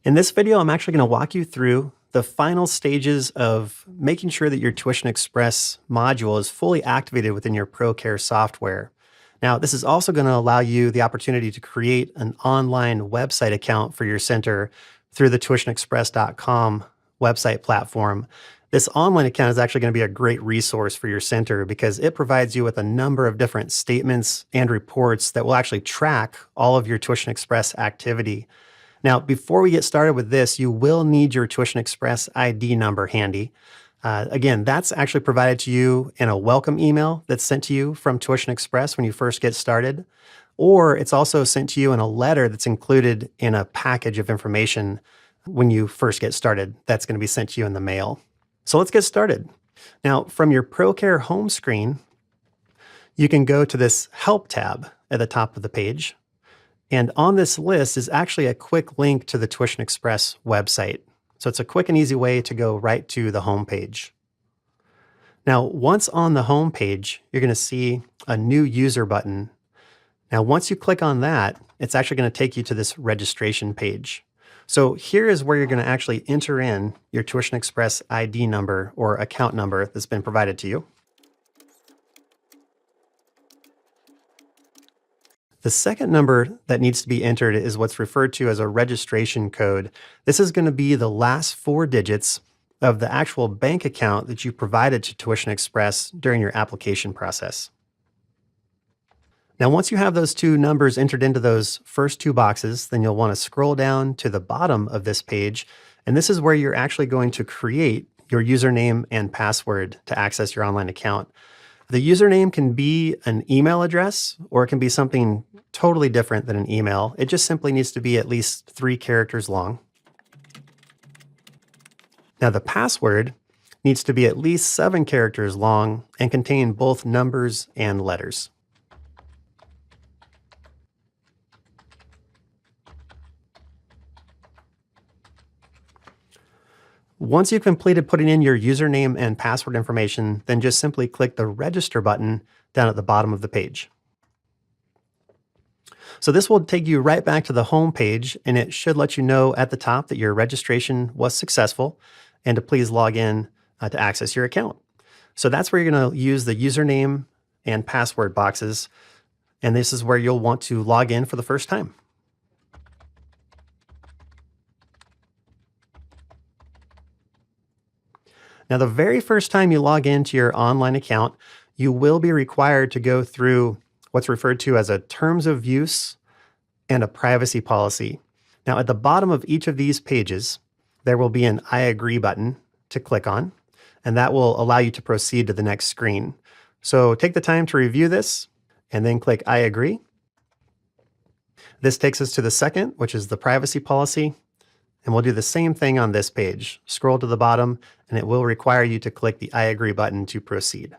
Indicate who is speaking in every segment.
Speaker 1: In this video, I'm actually going to walk you through the final stages of making sure that your Tuition Express module is fully activated within your ProCare software. Now, this is also going to allow you the opportunity to create an online website account for your center through the tuitionexpress.com website platform. This online account is actually going to be a great resource for your center because it provides you with a number of different statements and reports that will actually track all of your Tuition Express activity. Now, before we get started with this, you will need your Tuition Express ID number handy. Again, that's actually provided to you in a welcome email that's sent to you from Tuition Express when you first get started, or it's also sent to you in a letter that's included in a package of information when you first get started. That's going to be sent to you in the mail. So let's get started. Now, from your ProCare home screen, you can go to this Help tab at the top of the page. And on this list is actually a quick link to the Tuition Express website. So it's a quick and easy way to go right to the home page. Now, once on the home page, you're going to see a new user button. Now, once you click on that, it's actually going to take you to this registration page. So here is where you're going to actually enter in your Tuition Express ID number or account number that's been provided to you. The second number that needs to be entered is what's referred to as a registration code. This is going to be the last 4 digits of the actual bank account that you provided to Tuition Express during your application process. Now, once you have those 2 numbers entered into those first 2 boxes, then you'll want to scroll down to the bottom of this page, and this is where you're actually going to create your username and password to access your online account. The username can be an email address, or it can be something totally different than an email. It just simply needs to be at least 3 characters long. Now, the password needs to be at least 7 characters long and contain both numbers and letters. Once you've completed putting in your username and password information, then just simply click the Register button down at the bottom of the page. So this will take you right back to the home page, and it should let you know at the top that your registration was successful and to please log in to access your account. So that's where you're going to use the username and password boxes, and this is where you'll want to log in for the first time. Now, the very first time you log into your online account, you will be required to go through what's referred to as a terms of use and a privacy policy. Now, at the bottom of each of these pages, there will be an I agree button to click on, and that will allow you to proceed to the next screen. So take the time to review this and then click I agree. This takes us to the second, which is the privacy policy. And we'll do the same thing on this page. Scroll to the bottom, and it will require you to click the I agree button to proceed.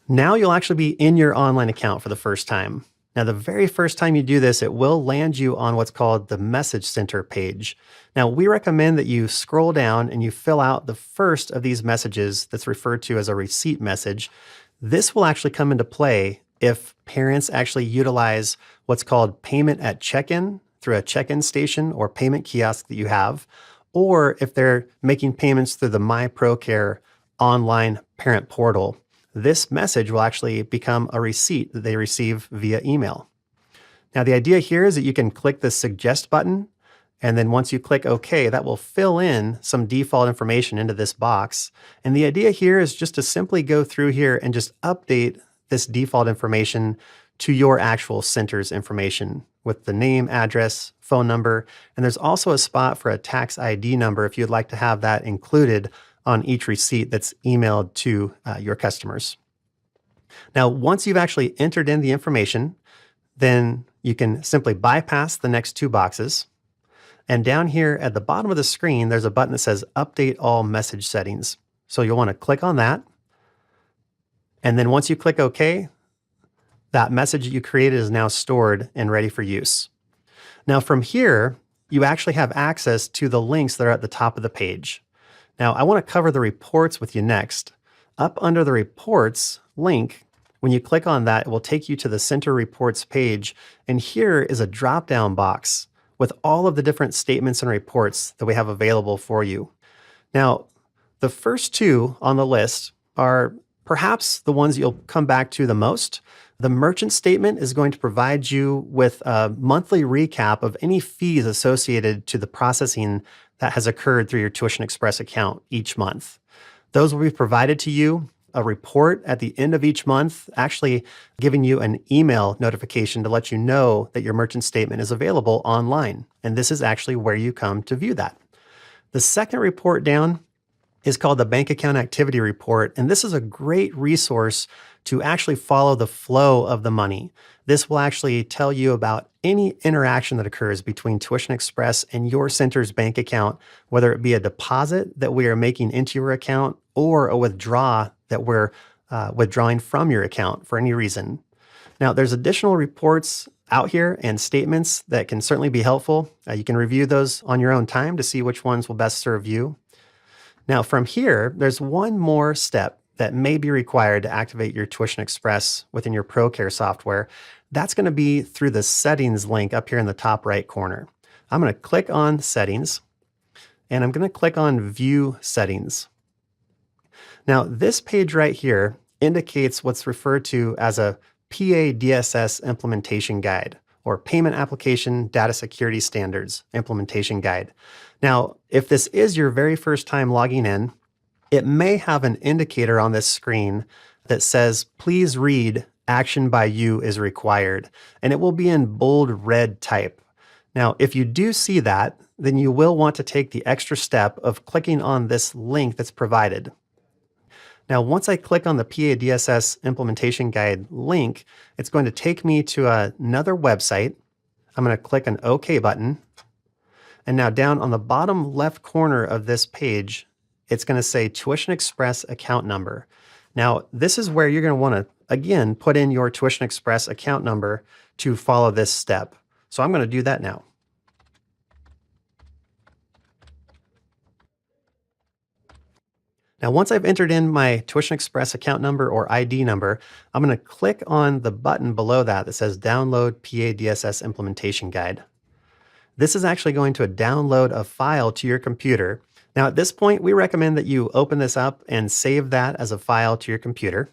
Speaker 1: Now you'll actually be in your online account for the first time. Now, the very first time you do this, it will land you on what's called the Message Center page. Now, we recommend that you scroll down and you fill out the first of these messages that's referred to as a receipt message. This will actually come into play if parents actually utilize what's called payment at check-in through a check-in station or payment kiosk that you have, or if they're making payments through the My ProCare online parent portal. This message will actually become a receipt that they receive via email. Now, the idea here is that you can click the Suggest button, and then once you click OK, that will fill in some default information into this box. And the idea here is just to simply go through here and just update this default information to your actual center's information with the name, address, phone number, and there's also a spot for a tax ID number if you'd like to have that included on each receipt that's emailed to your customers. Now, once you've actually entered in the information, then you can simply bypass the next 2 boxes. And down here at the bottom of the screen, there's a button that says Update All Message Settings. So you'll want to click on that. And then once you click OK, that message that you created is now stored and ready for use. Now, from here, you actually have access to the links that are at the top of the page. Now, I want to cover the reports with you next. Up under the reports link, When you click on that, it will take you to the Center Reports page, and here is a drop-down box with all of the different statements and reports that we have available for you. Now, the first two on the list are perhaps the ones you'll come back to the most. The merchant statement is going to provide you with a monthly recap of any fees associated to the processing that has occurred through your Tuition Express account each month. Those will be provided to you, a report at the end of each month, actually giving you an email notification to let you know that your merchant statement is available online. And this is actually where you come to view that. The second report down is called the Bank Account Activity Report, and this is a great resource to actually follow the flow of the money. This will actually tell you about any interaction that occurs between Tuition Express and your center's bank account, whether it be a deposit that we are making into your account or a withdrawal that we're withdrawing from your account for any reason. Now, there's additional reports out here and statements that can certainly be helpful. You can review those on your own time to see which ones will best serve you. Now, from here, there's one more step that may be required to activate your Tuition Express within your ProCare software. That's going to be through the Settings link up here in the top right corner. I'm going to click on Settings, and I'm going to click on View Settings. Now, this page right here indicates what's referred to as a PA DSS Implementation Guide, or Payment Application Data Security Standards Implementation Guide. Now, if this is your very first time logging in, it may have an indicator on this screen that says, please read, action by you is required, and it will be in bold red type. Now, if you do see that, then you will want to take the extra step of clicking on this link that's provided. Now, once I click on the PA DSS Implementation Guide link, it's going to take me to another website. I'm going to click an OK button. And now down on the bottom left corner of this page, it's going to say Tuition Express account number. Now, this is where you're going to want to, again, put in your Tuition Express account number to follow this step. So I'm going to do that now. Now, once I've entered in my Tuition Express account number or ID number, I'm going to click on the button below that says Download PA DSS Implementation Guide. This is actually going to download a file to your computer. Now, at this point, we recommend that you open this up and save that as a file to your computer.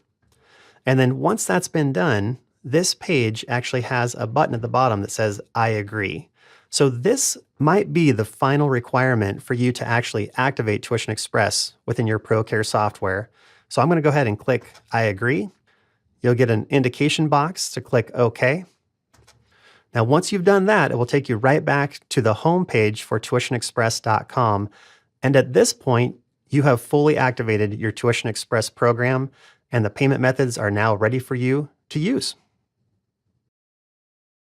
Speaker 1: And then once that's been done, this page actually has a button at the bottom that says I agree. So this might be the final requirement for you to actually activate Tuition Express within your ProCare software. So I'm going to go ahead and click I agree. You'll get an indication box to click OK. Now, once you've done that, it will take you right back to the home page for tuitionexpress.com. And at this point, you have fully activated your Tuition Express program, and the payment methods are now ready for you to use.